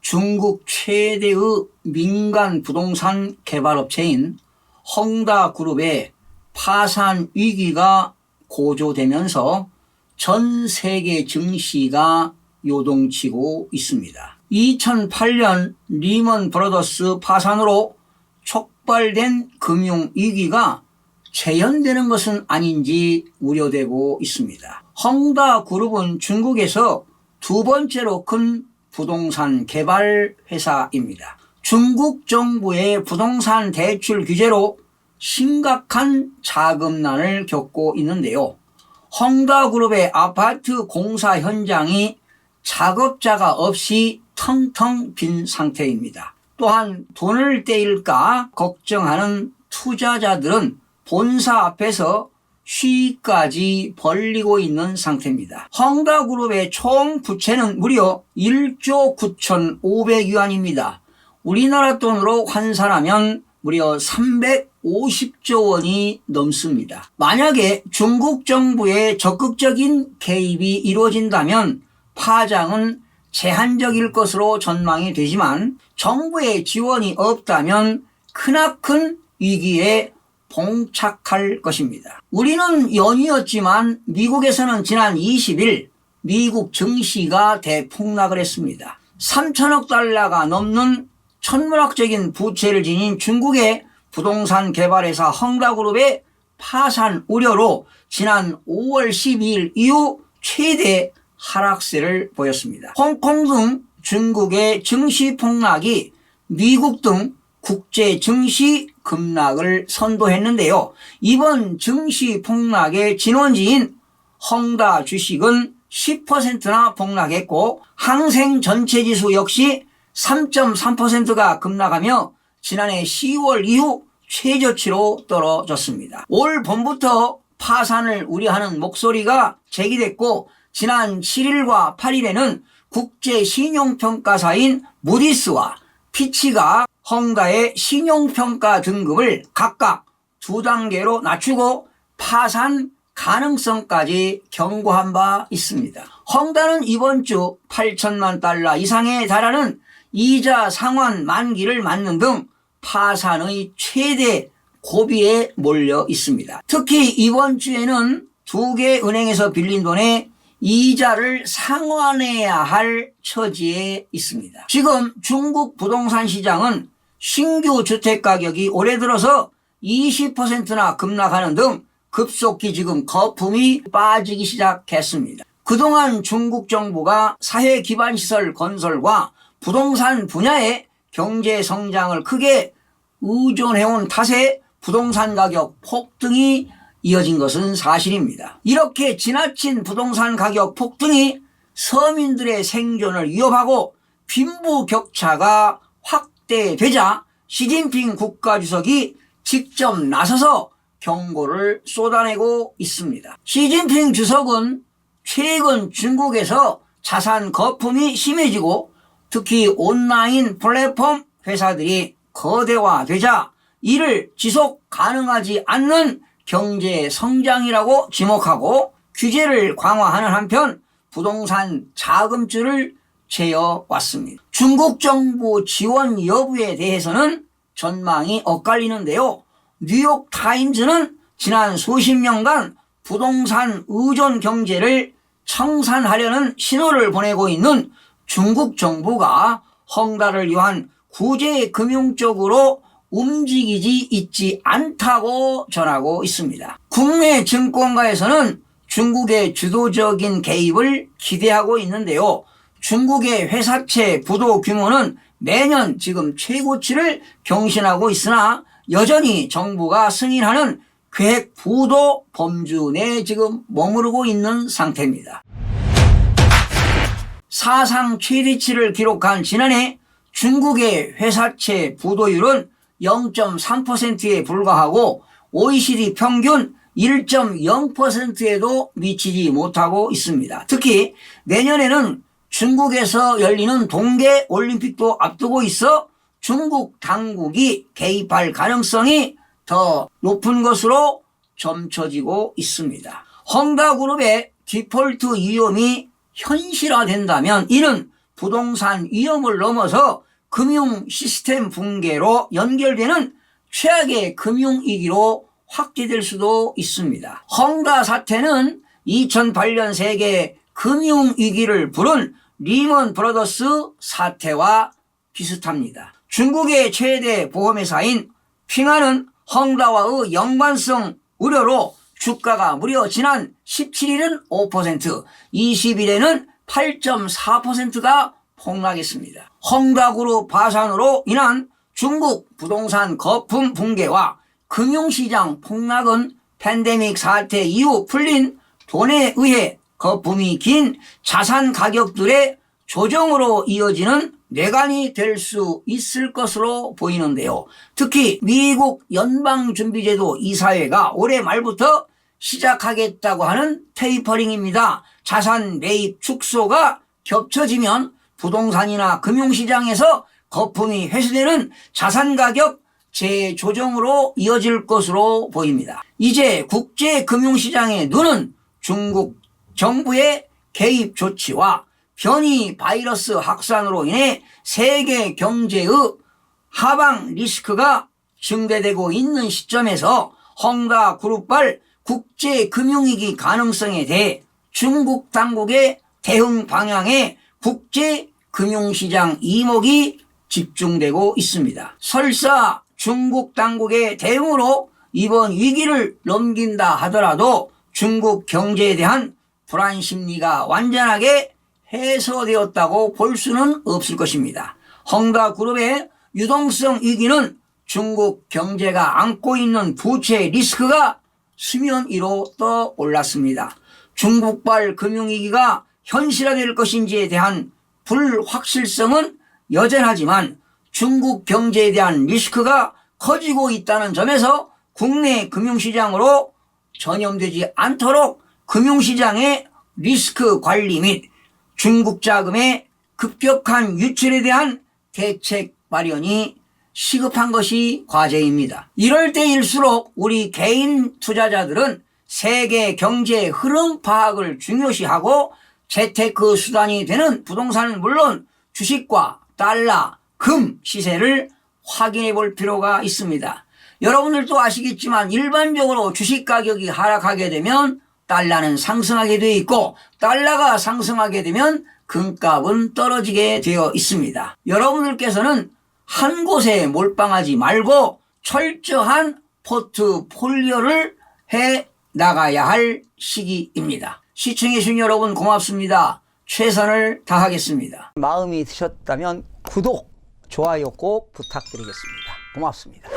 중국 최대의 민간 부동산 개발업체인 헝다그룹의 파산 위기가 고조되면서 전 세계 증시가 요동치고 있습니다. 2008년 리먼 브라더스 파산으로 촉발된 금융위기가 재현되는 것은 아닌지 우려되고 있습니다. 헝다그룹은 중국에서 두 번째로 큰 부동산 개발 회사입니다. 중국 정부의 부동산 대출 규제로 심각한 자금난을 겪고 있는데요. 헝다그룹의 아파트 공사 현장이 작업자가 없이 텅텅 빈 상태입니다. 또한 돈을 떼일까 걱정하는 투자자들은 본사 앞에서 쉬까지 벌리고 있는 상태입니다. 헝다그룹의 총 부채는 무려 1조 9,500위안입니다. 우리나라 돈으로 환산하면 무려 350조 원이 넘습니다. 만약에 중국 정부의 적극적인 개입이 이루어진다면 파장은 제한적일 것으로 전망이 되지만 정부의 지원이 없다면 크나큰 위기에 봉착할 것입니다. 우리는 연이었지만 미국에서는 지난 20일 미국 증시가 대폭락을 했습니다. 3천억 달러가 넘는 천문학적인 부채를 지닌 중국의 부동산 개발회사 헝다그룹의 파산 우려로 지난 5월 12일 이후 최대 하락세를 보였습니다. 홍콩 등 중국의 증시 폭락이 미국 등 국제 증시 급락을 선도했는데요. 이번 증시 폭락의 진원지인 헝다 주식은 10%나 폭락했고 항생 전체 지수 역시 3.3%가 급락하며 지난해 10월 이후 최저치로 떨어졌습니다. 올 봄부터 파산을 우려하는 목소리가 제기됐고 지난 7일과 8일에는 국제 신용평가사인 무디스와 피치가 헝다의 신용평가 등급을 각각 2단계로 낮추고 파산 가능성까지 경고한 바 있습니다. 헝다는 이번 주 8천만 달러 이상에 달하는 이자 상환 만기를 맞는 등 파산의 최대 고비에 몰려 있습니다. 특히 이번 주에는 두 개 은행에서 빌린 돈에 이자를 상환해야 할 처지에 있습니다. 지금 중국 부동산 시장은 신규 주택가격이 올해 들어서 20%나 급락하는 등 급속히 지금 거품이 빠지기 시작했습니다. 그동안 중국 정부가 사회 기반 시설 건설과 부동산 분야의 경제 성장을 크게 의존해온 탓에 부동산 가격 폭등이 이어진 것은 사실입니다. 이렇게 지나친 부동산 가격 폭등이 서민들의 생존을 위협하고 빈부격차가 확대되자 시진핑 국가주석이 직접 나서서 경고를 쏟아내고 있습니다. 시진핑 주석은 최근 중국에서 자산 거품이 심해지고 특히 온라인 플랫폼 회사들이 거대화되자 이를 지속 가능하지 않는 경제 성장이라고 지목하고 규제를 강화하는 한편 부동산 자금줄을 재어왔습니다. 중국 정부 지원 여부에 대해서는 전망이 엇갈리는데요. 뉴욕타임즈는 지난 수십 년간 부동산 의존 경제를 청산하려는 신호를 보내고 있는 중국 정부가 헝다를 위한 구제 금융 쪽으로 움직이지 있지 않다고 전하고 있습니다. 국내 증권가에서는 중국의 주도적인 개입을 기대하고 있는데요. 중국의 회사채 부도 규모는 매년 지금 최고치를 경신하고 있으나 여전히 정부가 승인하는 계획 부도 범주 내에 지금 머무르고 있는 상태입니다. 사상 최대치를 기록한 지난해 중국의 회사채 부도율은 0.3%에 불과하고 OECD 평균 1.0%에도 미치지 못하고 있습니다. 특히 내년에는 중국에서 열리는 동계올림픽도 앞두고 있어 중국 당국이 개입할 가능성이 더 높은 것으로 점쳐지고 있습니다. 헝다그룹의 디폴트 위험이 현실화된다면 이는 부동산 위험을 넘어서 금융 시스템 붕괴로 연결되는 최악의 금융위기로 확대될 수도 있습니다. 헝다 사태는 2008년 세계 금융위기를 부른 리먼 브라더스 사태와 비슷합니다. 중국의 최대 보험회사인 핑하는 헝다와의 연관성 우려로 주가가 무려 지난 17일은 5%, 20일에는 8.4%가 폭락했습니다. 헝다그룹 파산으로 인한 중국 부동산 거품 붕괴와 금융시장 폭락은 팬데믹 사태 이후 풀린 돈에 의해 거품이 긴 자산 가격들의 조정으로 이어지는 뇌관이 될 수 있을 것으로 보이는데요. 특히 미국 연방준비제도 이사회가 올해 말부터 시작하겠다고 하는 테이퍼링입니다. 자산 매입 축소가 겹쳐지면 부동산이나 금융시장에서 거품이 회수되는 자산 가격 재조정으로 이어질 것으로 보입니다. 이제 국제금융시장의 눈은 중국 정부의 개입 조치와 변이 바이러스 확산으로 인해 세계 경제의 하방 리스크가 증대되고 있는 시점에서 헝다 그룹발 국제금융위기 가능성에 대해 중국 당국의 대응 방향에 국제금융시장 이목이 집중되고 있습니다. 설사 중국 당국의 대응으로 이번 위기를 넘긴다 하더라도 중국 경제에 대한 불안 심리가 완전하게 해소되었다고 볼 수는 없을 것입니다. 헝다 그룹의 유동성 위기는 중국 경제가 안고 있는 부채 리스크가 수면 위로 떠올랐습니다. 중국발 금융위기가 현실화될 것인지에 대한 불확실성은 여전하지만 중국 경제에 대한 리스크가 커지고 있다는 점에서 국내 금융시장으로 전염되지 않도록 금융시장의 리스크 관리 및 중국 자금의 급격한 유출에 대한 대책 마련이 시급한 것이 과제입니다. 이럴 때일수록 우리 개인 투자자들은 세계 경제 흐름 파악을 중요시하고 재테크 수단이 되는 부동산은 물론 주식과 달러, 금 시세를 확인해 볼 필요가 있습니다. 여러분들도 아시겠지만 일반적으로 주식 가격이 하락하게 되면 달러는 상승하게 되어 있고 달러가 상승하게 되면 금값은 떨어지게 되어 있습니다. 여러분들께서는 한 곳에 몰빵하지 말고 철저한 포트폴리오를 해 나가야 할 시기입니다. 시청해 주신 여러분 고맙습니다. 최선을 다하겠습니다. 마음이 드셨다면 구독, 좋아요 꼭 부탁드리겠습니다. 고맙습니다.